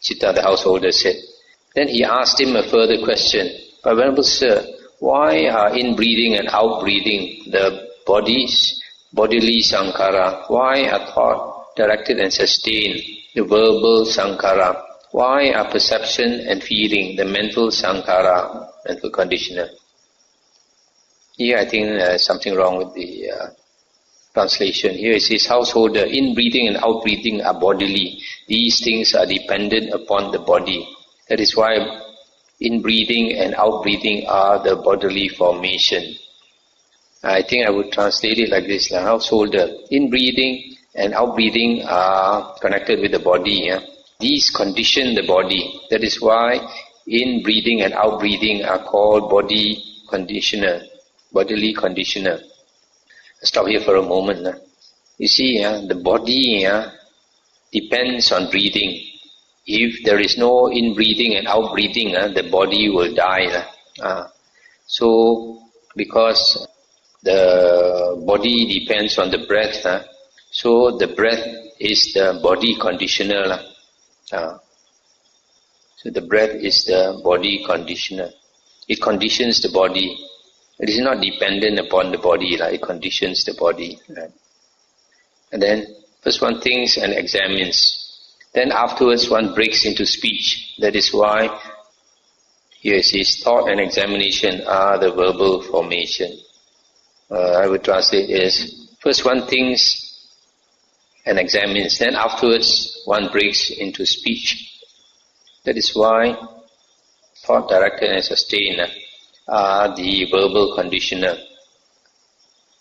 Chitta, the householder, said. Then he asked him a further question. But Venerable Sir, why are in-breathing and out-breathing the bodily sankhara? Why are thought directed and sustained, the verbal sankhara? Why are perception and feeling, the mental sankhara, mental conditioner? Here I think there's something wrong with the translation. Here it says, householder, in-breathing and out-breathing are bodily. These things are dependent upon the body. That is why in-breathing and out-breathing are the bodily formation. I think I would translate it like this. Householder, in-breathing and out-breathing are connected with the body. Yeah? These condition the body. That is why in-breathing and out-breathing are called bodily conditioner. Stop here for a moment. You see, the body depends on breathing. If there is no in-breathing and out-breathing, the body will die. So, because the body depends on the breath, so the breath is the body conditioner. So the breath is the body conditioner. It conditions the body. It is not dependent upon the body, it conditions the body. Right? And then first one thinks and examines. Then afterwards one breaks into speech. That is why here it says thought and examination are the verbal formation. I would translate as first one thinks and examines. Then afterwards one breaks into speech. That is why thought directed and sustained are the verbal conditioner.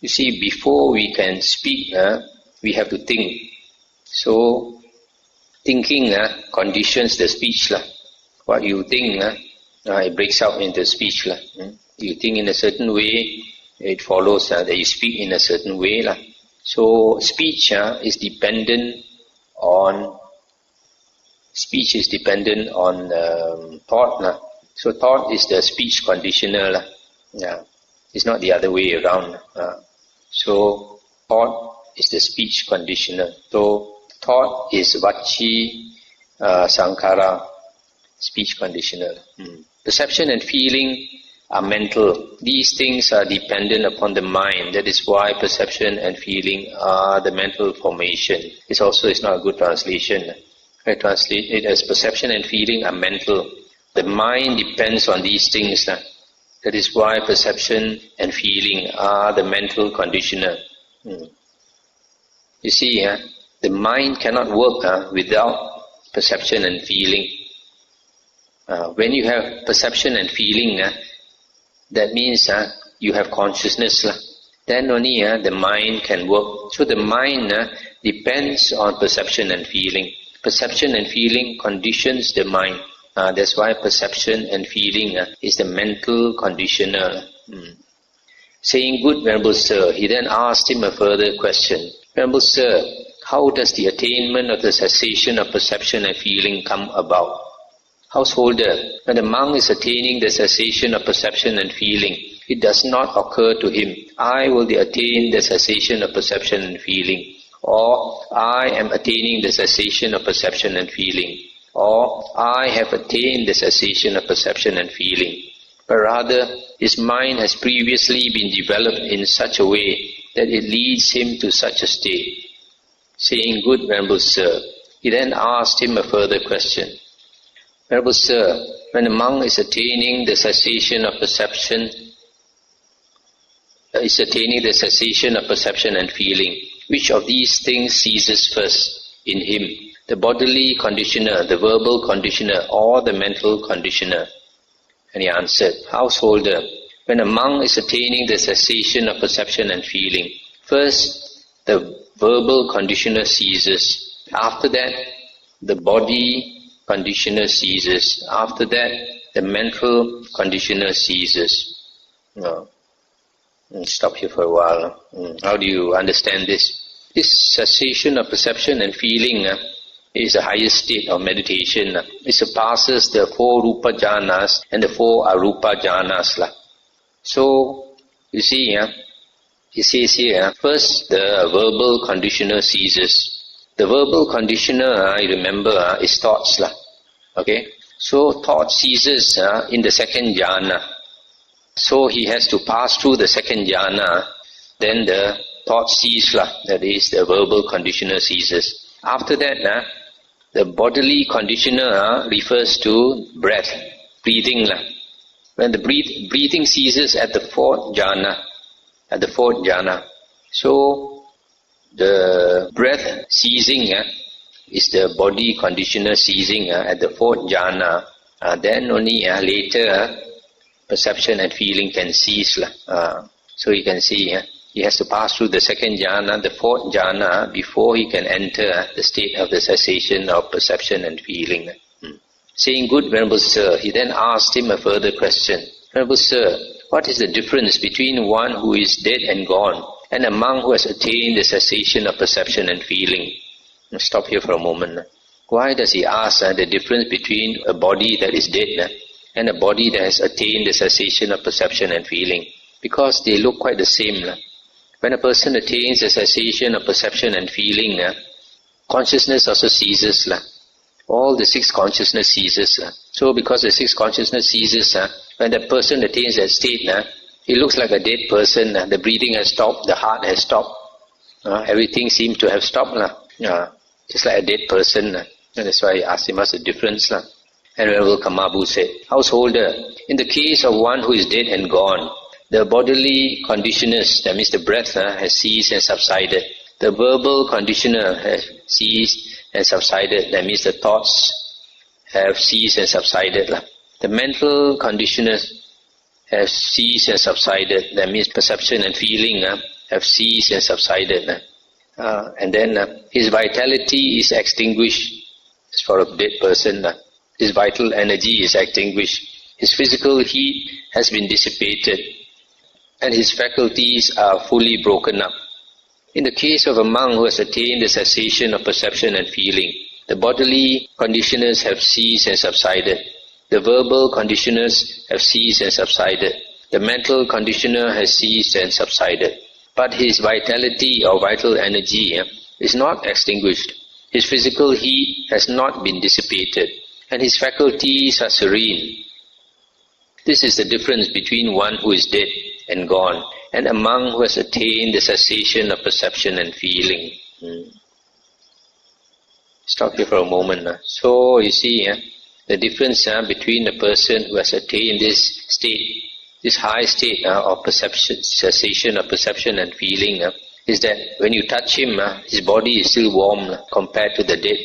You see, before we can speak, we have to think. So, thinking conditions the speech. What you think, it breaks out into speech. You think in a certain way, it follows that you speak in a certain way. So, speech is dependent on thought. So thought is the speech conditioner. It's not the other way around. So thought is the speech conditioner. So thought is vachi sankhara, speech conditioner. Perception and feeling are mental. These things are dependent upon the mind. That is why perception and feeling are the mental formation. It's not a good translation. I translate it as perception and feeling are mental. The mind depends on these things. That is why perception and feeling are the mental conditioner. You see, the mind cannot work without perception and feeling. When you have perception and feeling, that means you have consciousness. Then only the mind can work. So the mind depends on perception and feeling. Perception and feeling conditions the mind. That's why perception and feeling is the mental conditioner. Saying, good Venerable Sir, he then asked him a further question. Venerable Sir, how does the attainment of the cessation of perception and feeling come about? Householder, when the monk is attaining the cessation of perception and feeling, it does not occur to him, I will attain the cessation of perception and feeling, or I am attaining the cessation of perception and feeling, or I have attained the cessation of perception and feeling. But rather, his mind has previously been developed in such a way that it leads him to such a state. Saying, good Venerable Sir, he then asked him a further question. Venerable Sir, when a monk is attaining the cessation of perception, and feeling, which of these things ceases first in him? The bodily conditioner, the verbal conditioner, or the mental conditioner? And he answered, Householder, when a monk is attaining the cessation of perception and feeling, first the verbal conditioner ceases. After that, the body conditioner ceases. After that, the mental conditioner ceases. Stop here for a while. How do you understand this? This cessation of perception and feeling is the highest state of meditation. It surpasses the 4 rupa jhanas and the 4 arupa jhanas. So, you see, it says here, first the verbal conditioner ceases. The verbal conditioner, I remember, is thoughts. Okay? So thought ceases in the second jhana. So he has to pass through the second jhana, then the thought ceases, that is, the verbal conditioner ceases. After that, the bodily conditioner refers to breath, breathing. When the breathing ceases at the fourth jhana, so the breath ceasing is the body conditioner ceasing at the fourth jhana. Then only later perception and feeling can cease. So you can see he has to pass through the second jhana, the fourth jhana, before he can enter the state of the cessation of perception and feeling. Saying, "Good Venerable Sir," he then asked him a further question. "Venerable Sir, what is the difference between one who is dead and gone and a monk who has attained the cessation of perception and feeling?" Stop here for a moment. Why does he ask the difference between a body that is dead and a body that has attained the cessation of perception and feeling? Because they look quite the same. When a person attains the cessation of perception and feeling, consciousness also ceases. All the six consciousness ceases. So because the six consciousness ceases, when the person attains that state, he looks like a dead person. The breathing has stopped, the heart has stopped. Everything seems to have stopped. Just like a dead person. And that's why I asked him what's the difference. And Venerable Kamabu said, "Householder, in the case of one who is dead and gone, the bodily conditioners, that means the breath, has ceased and subsided. The verbal conditioner has ceased and subsided, that means the thoughts have ceased and subsided. The mental conditioners have ceased and subsided, that means perception and feeling have ceased and subsided. And then his vitality is extinguished. As for a dead person, his vital energy is extinguished. His physical heat has been dissipated, and his faculties are fully broken up. In the case of a monk who has attained the cessation of perception and feeling, the bodily conditioners have ceased and subsided. The verbal conditioners have ceased and subsided. The mental conditioner has ceased and subsided. But his vitality or vital energy is not extinguished. His physical heat has not been dissipated, and his faculties are serene. This is the difference between one who is dead and gone and a monk who has attained the cessation of perception and feeling." Stop here for a moment. So you see the difference between a person who has attained this state, this high state of perception, cessation of perception and feeling, is that when you touch him, his body is still warm compared to the dead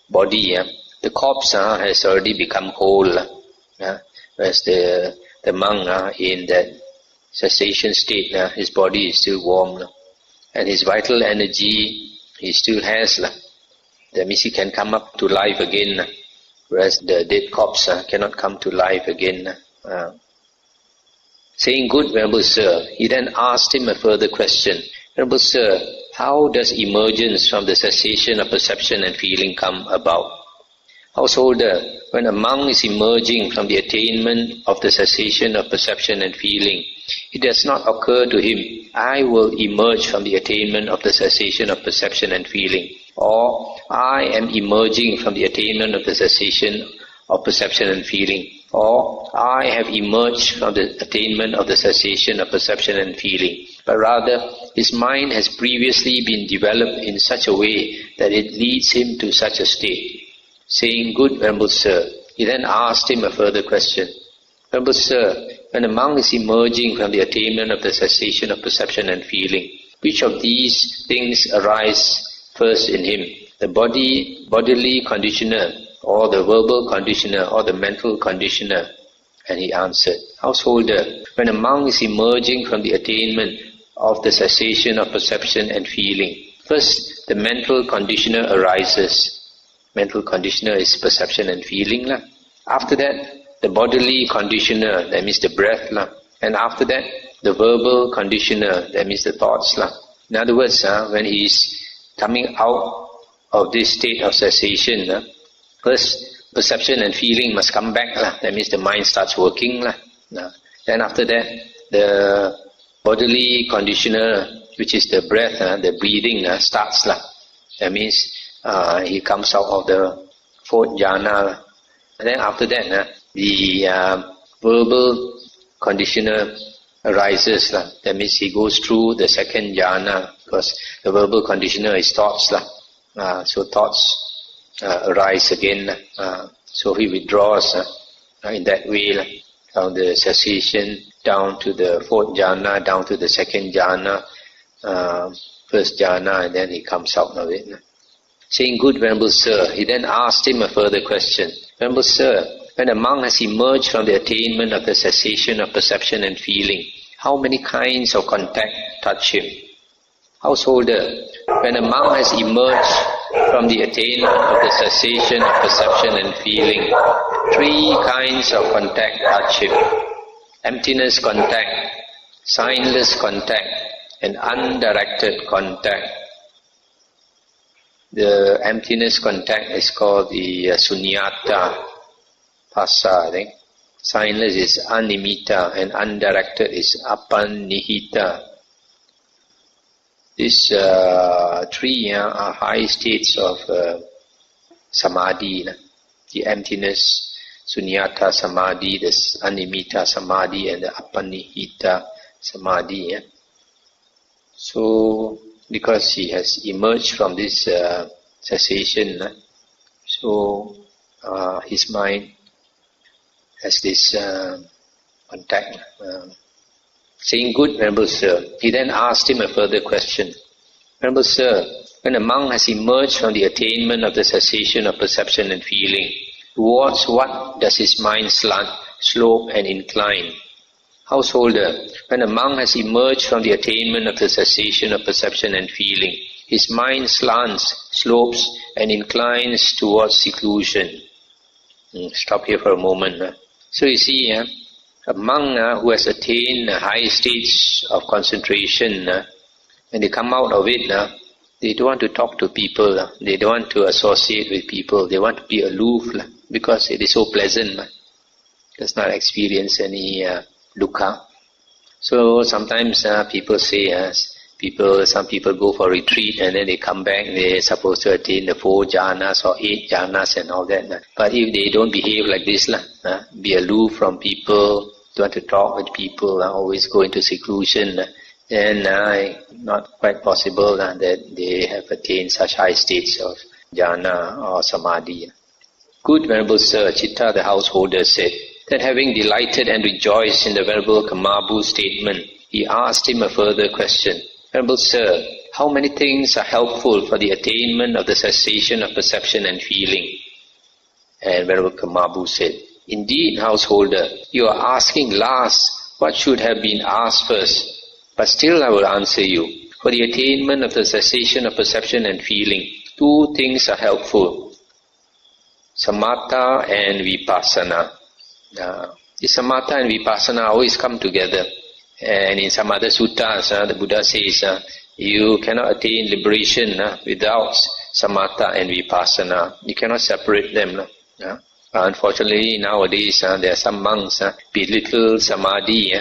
body. The corpse has already become cold, whereas the monk in that cessation state, his body is still warm, and his vital energy he still has. That means he can come up to life again, whereas the dead corpse cannot come to life again. Saying, "Good Venerable Sir," he then asked him a further question. "Venerable Sir, how does emergence from the cessation of perception and feeling come about?" Householder, when a monk is emerging from the attainment of the cessation of perception and feeling, it does not occur to him, "I will emerge from the attainment of the cessation of perception and feeling," or "I am emerging from the attainment of the cessation of perception and feeling," or "I have emerged from the attainment of the cessation of perception and feeling." But rather, his mind has previously been developed in such a way that it leads him to such a state. Saying, "Good Venerable Sir," he then asked him a further question. "Venerable Sir, when a monk is emerging from the attainment of the cessation of perception and feeling, which of these things arise first in him, the bodily conditioner, or the verbal conditioner, or the mental conditioner?" And he answered, "Householder, when a monk is emerging from the attainment of the cessation of perception and feeling, first the mental conditioner arises." Mental conditioner is perception and feeling. After that, the bodily conditioner, that means the breath. And after that, the verbal conditioner, that means the thoughts. In other words, when he is coming out of this state of cessation, first perception and feeling must come back. That means the mind starts working. Then after that, the bodily conditioner, which is the breath, the breathing, starts. That means he comes out of the fourth jhana, And then after that, the verbal conditioner arises. That means he goes through the second jhana, because the verbal conditioner is thoughts. So thoughts arise again. So he withdraws in that way from the cessation down to the fourth jhana, down to the second jhana, first jhana, and then he comes out of it. Saying, "Good Venerable Sir," he then asked him a further question. "Venerable Sir, when a monk has emerged from the attainment of the cessation of perception and feeling, how many kinds of contact touch him?" Householder, when a monk has emerged from the attainment of the cessation of perception and feeling, 3 kinds of contact touch him: emptiness contact, signless contact, and undirected contact. The emptiness contact is called the sunyata phasa, I think. Signless is animita, and undirected is apannihita. These 3 are high states of samadhi. The emptiness, sunyata samadhi, the animita samadhi, and the apannihita samadhi. So, because he has emerged from this cessation, so his mind has this contact. Saying, "Good Venerable Sir," he then asked him a further question. "Venerable Sir, when a monk has emerged from the attainment of the cessation of perception and feeling, towards what does his mind slant, slope, and incline?" Householder, when a monk has emerged from the attainment of the cessation of perception and feeling, his mind slants, slopes, and inclines towards seclusion. Stop here for a moment. So you see, a monk who has attained high states of concentration, when they come out of it, they don't want to talk to people, they don't want to associate with people, they want to be aloof, because it is so pleasant. Does not experience any dukkha. So sometimes people say, some people go for retreat and then they come back, they're supposed to attain the 4 jhanas or 8 jhanas and all that. But if they don't behave like this, be aloof from people, don't want to talk with people, always go into seclusion, then not quite possible that they have attained such high states of jhana or samadhi. "Good Venerable Sir," Chitta the householder said, that having delighted and rejoiced in the Venerable Kamabu's statement, he asked him a further question. "Venerable Sir, how many things are helpful for the attainment of the cessation of perception and feeling?" And Venerable Kamabu said, "Indeed, householder, you are asking last what should have been asked first, but still I will answer you. For the attainment of the cessation of perception and feeling, 2 things are helpful: samatha and vipassana." The samatha and vipassana always come together. And in some other suttas, the Buddha says, you cannot attain liberation without samatha and vipassana. You cannot separate them. Unfortunately, nowadays, there are some monks belittle samadhi,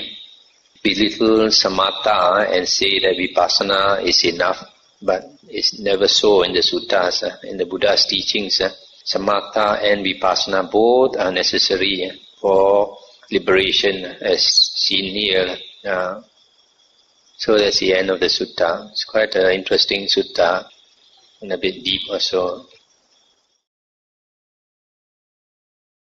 belittle samatha, and say that vipassana is enough. But it's never so in the suttas. In the Buddha's teachings, samatha and vipassana both are necessary for liberation, as seen here. So that's the end of the sutta. It's quite an interesting sutta and a bit deep also.